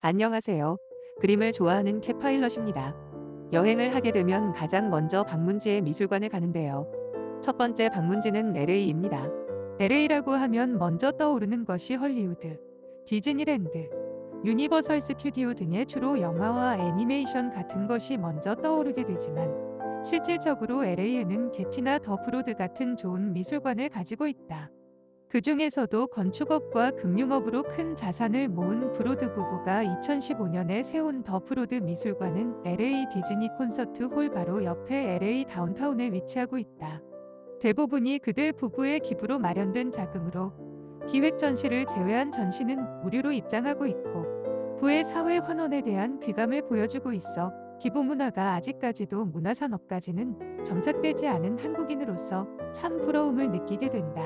안녕하세요. 그림을 좋아하는 캣파일럿입니다. 여행을 하게 되면 가장 먼저 방문지의 미술관을 가는데요. 첫 번째 방문지는 LA입니다. LA라고 하면 먼저 떠오르는 것이 헐리우드, 디즈니랜드, 유니버설 스튜디오 등의 주로 영화와 애니메이션 같은 것이 먼저 떠오르게 되지만 실질적으로 LA에는 게티나 더 브로드 같은 좋은 미술관을 가지고 있다. 그 중에서도 건축업과 금융업으로 큰 자산을 모은 브로드 부부가 2015년에 세운 더 브로드 미술관은 LA 디즈니 콘서트 홀 바로 옆에 LA 다운타운에 위치하고 있다. 대부분이 그들 부부의 기부로 마련된 자금으로 기획 전시를 제외한 전시는 무료로 입장하고 있고 부의 사회 환원에 대한 귀감을 보여주고 있어 기부 문화가 아직까지도 문화산업까지는 정착되지 않은 한국인으로서 참 부러움을 느끼게 된다.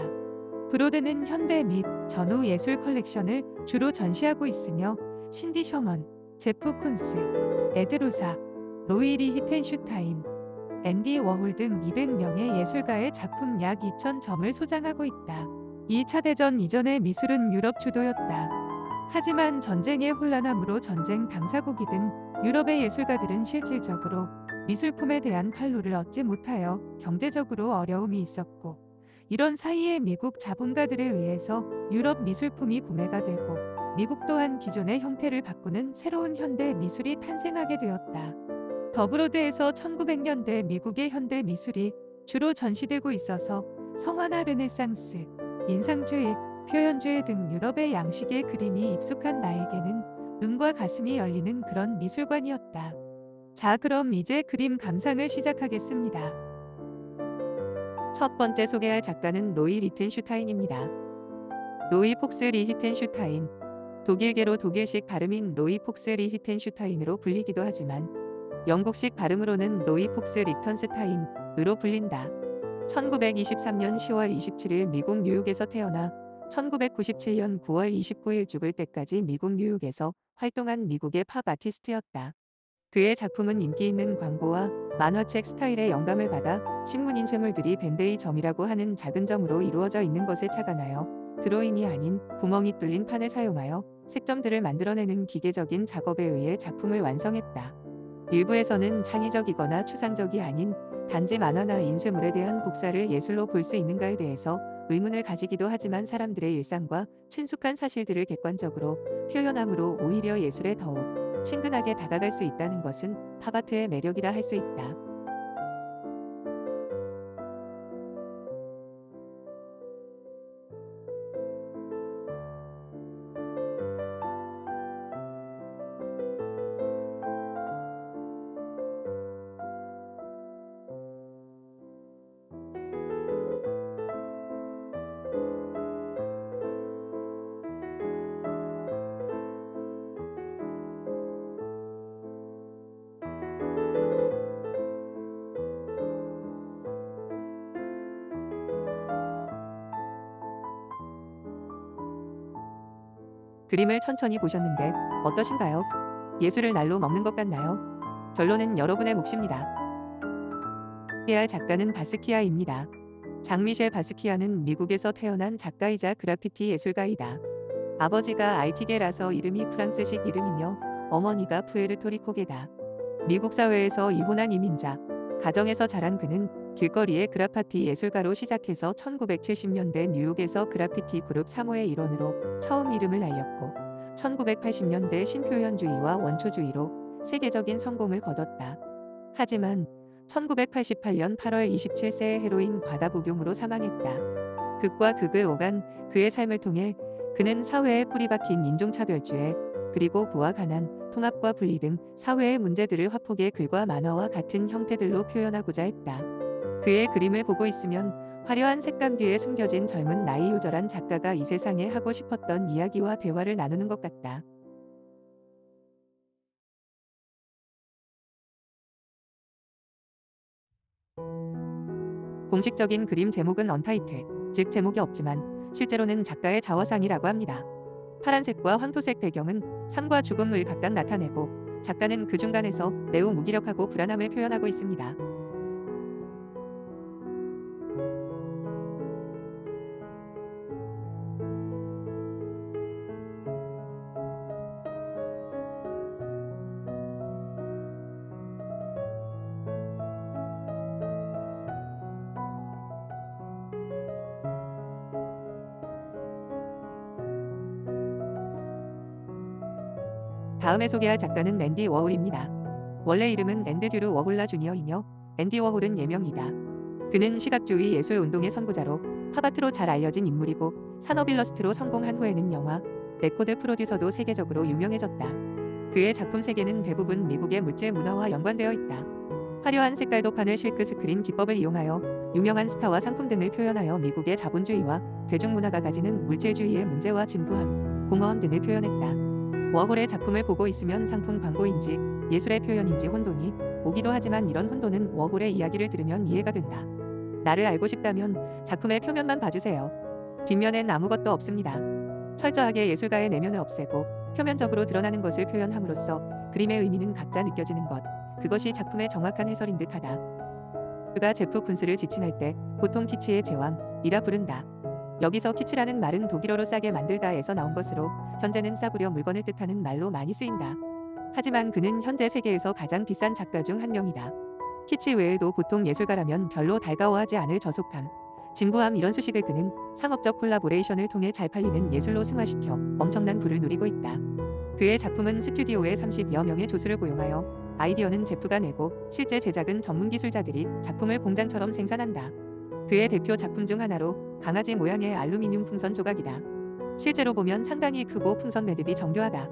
브로드는 현대 및 전후 예술 컬렉션을 주로 전시하고 있으며 신디 셔먼, 제프 쿤스, 에드 로사, 로이 리 히텐슈타인, 앤디 워홀 등 200명의 예술가의 작품 약 2,000점을 소장하고 있다. 2차 대전 이전의 미술은 유럽 주도였다. 하지만 전쟁의 혼란함으로 전쟁 당사국이 든 유럽의 예술가들은 실질적으로 미술품에 대한 판로를 얻지 못하여 경제적으로 어려움이 있었고 이런 사이에 미국 자본가들에 의해서 유럽 미술품이 구매가 되고 미국 또한 기존의 형태를 바꾸는 새로운 현대 미술이 탄생하게 되었다. 더브로드에서 1900년대 미국의 현대 미술이 주로 전시되고 있어서 성화나 르네상스, 인상주의, 표현주의 등 유럽의 양식의 그림이 익숙한 나에게는 눈과 가슴이 열리는 그런 미술관이었다. 자, 그럼 이제 그림 감상을 시작하겠습니다. 첫 번째 소개할 작가는 로이 리텐슈타인입니다. 로이 폭스 리히텐슈타인, 독일계로 독일식 발음인 로이 폭스 리히텐슈타인으로 불리기도 하지만 영국식 발음으로는 로이 폭스 리턴스타인으로 불린다. 1923년 10월 27일 미국 뉴욕에서 태어나 1997년 9월 29일 죽을 때까지 미국 뉴욕에서 활동한 미국의 팝 아티스트였다. 그의 작품은 인기 있는 광고와 만화책 스타일의 영감을 받아 신문인 쇄물들이 밴데이 점이라고 하는 작은 점으로 이루어져 있는 것에 착안하여 드로잉이 아닌 구멍이 뚫린 판을 사용하여 색점들을 만들어내는 기계적인 작업에 의해 작품을 완성했다. 일부에서는 창의적이거나 추상적이 아닌 단지 만화나 인쇄물에 대한 복사를 예술로 볼 수 있는가에 대해서 의문을 가지기도 하지만 사람들의 일상과 친숙한 사실들을 객관적으로 표현함으로 오히려 예술에 더욱 친근하게 다가갈 수 있다는 것은 팝아트의 매력이라 할 수 있다. 그림을 천천히 보셨는데 어떠신가요? 예술을 날로 먹는 것 같나요? 결론은 여러분의 몫입니다. 소개할 작가는 바스키아입니다. 장미셸 바스키아는 미국에서 태어난 작가이자 그래피티 예술가이다. 아버지가 아이티계라서 이름이 프랑스식 이름이며 어머니가 푸에르토리코계다. 미국 사회에서 이혼한 이민자, 가정에서 자란 그는 길거리의 그라파티 예술가로 시작해서 1970년대 뉴욕에서 그래피티 그룹 3호의 일원으로 처음 이름을 알렸고 1980년대 신표현주의와 원초주의로 세계적인 성공을 거뒀다. 하지만 1988년 8월 27세에 헤로인 과다 복용으로 사망했다. 극과 극을 오간 그의 삶을 통해 그는 사회에 뿌리박힌 인종차별주의, 그리고 부와 가난, 통합과 분리 등 사회의 문제들을 화폭의 글과 만화와 같은 형태들로 표현하고자 했다. 그의 그림을 보고 있으면 화려한 색감 뒤에 숨겨진 젊은 나이유절한 작가가 이 세상에 하고 싶었던 이야기와 대화를 나누는 것 같다. 공식적인 그림 제목은 언타이틀, 즉 제목이 없지만 실제로는 작가의 자화상이라고 합니다. 파란색과 황토색 배경은 삶과 죽음을 각각 나타내고 작가는 그 중간에서 매우 무기력하고 불안함을 표현하고 있습니다. 다음에 소개할 작가는 앤디 워홀입니다. 원래 이름은 앤드류 워홀라 주니어이며 앤디 워홀은 예명이다. 그는 시각주의 예술 운동의 선구자로 팝아트로 잘 알려진 인물이고 산업 일러스트로 성공한 후에는 영화, 레코드 프로듀서도 세계적으로 유명해졌다. 그의 작품 세계는 대부분 미국의 물질 문화와 연관되어 있다. 화려한 색깔 도판을 실크 스크린 기법을 이용하여 유명한 스타와 상품 등을 표현하여 미국의 자본주의와 대중문화가 가지는 물질주의의 문제와 진부함, 공허함 등을 표현했다. 워홀의 작품을 보고 있으면 상품 광고인지 예술의 표현인지 혼돈이 오기도 하지만 이런 혼돈은 워홀의 이야기를 들으면 이해가 된다. 나를 알고 싶다면 작품의 표면만 봐주세요. 뒷면엔 아무것도 없습니다. 철저하게 예술가의 내면을 없애고 표면적으로 드러나는 것을 표현함으로써 그림의 의미는 각자 느껴지는 것, 그것이 작품의 정확한 해설인 듯하다. 그가 제프 군스를 지칭할 때 보통 키치의 제왕이라 부른다. 여기서 키치라는 말은 독일어로 싸게 만들다에서 나온 것으로 현재는 싸구려 물건을 뜻하는 말로 많이 쓰인다. 하지만 그는 현재 세계에서 가장 비싼 작가 중 한 명이다. 키치 외에도 보통 예술가라면 별로 달가워하지 않을 저속함, 진부함 이런 수식을 그는 상업적 콜라보레이션을 통해 잘 팔리는 예술로 승화시켜 엄청난 부를 누리고 있다. 그의 작품은 스튜디오에 30여 명의 조수를 고용하여 아이디어는 제프가 내고 실제 제작은 전문 기술자들이 작품을 공장처럼 생산한다. 그의 대표 작품 중 하나로 강아지 모양의 알루미늄 풍선 조각이다. 실제로 보면 상당히 크고 풍선 매듭이 정교하다.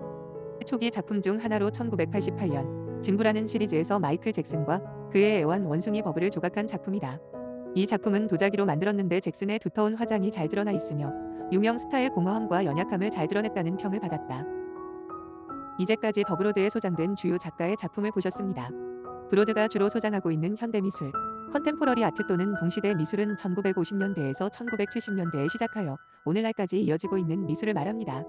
초기 작품 중 하나로 1988년 진부라는 시리즈에서 마이클 잭슨과 그의 애완 원숭이 버블을 조각한 작품이다. 이 작품은 도자기로 만들었는데 잭슨의 두터운 화장이 잘 드러나 있으며 유명 스타의 공허함과 연약함을 잘 드러냈다는 평을 받았다. 이제까지 더브로드에 소장된 주요 작가의 작품을 보셨습니다. 브로드가 주로 소장하고 있는 현대미술, 컨템포러리 아트 또는 동시대 미술은 1950년대에서 1970년대에 시작하여 오늘날까지 이어지고 있는 미술을 말합니다.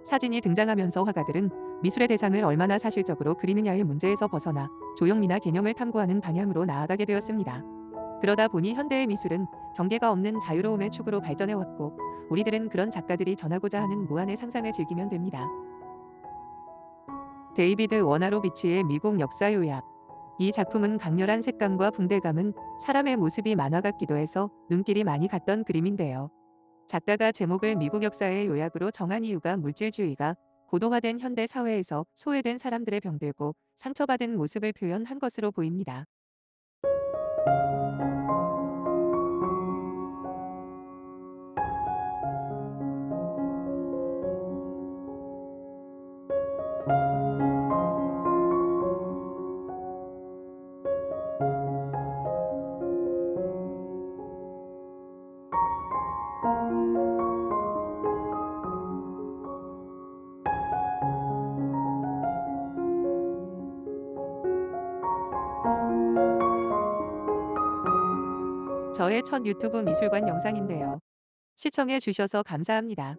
사진이 등장하면서 화가들은 미술의 대상을 얼마나 사실적으로 그리느냐의 문제에서 벗어나 조형미나 개념을 탐구하는 방향으로 나아가게 되었습니다. 그러다 보니 현대의 미술은 경계가 없는 자유로움의 축으로 발전해왔고 우리들은 그런 작가들이 전하고자 하는 무한의 상상을 즐기면 됩니다. 데이비드 워나로비치의 미국 역사 요약. 이 작품은 강렬한 색감과 붕대감은 사람의 모습이 만화 같기도 해서 눈길이 많이 갔던 그림인데요. 작가가 제목을 미국 역사의 요약으로 정한 이유가 물질주의가 고도화된 현대 사회에서 소외된 사람들의 병들고 상처받은 모습을 표현한 것으로 보입니다. 저의 첫 유튜브 미술관 영상인데요. 시청해 주셔서 감사합니다.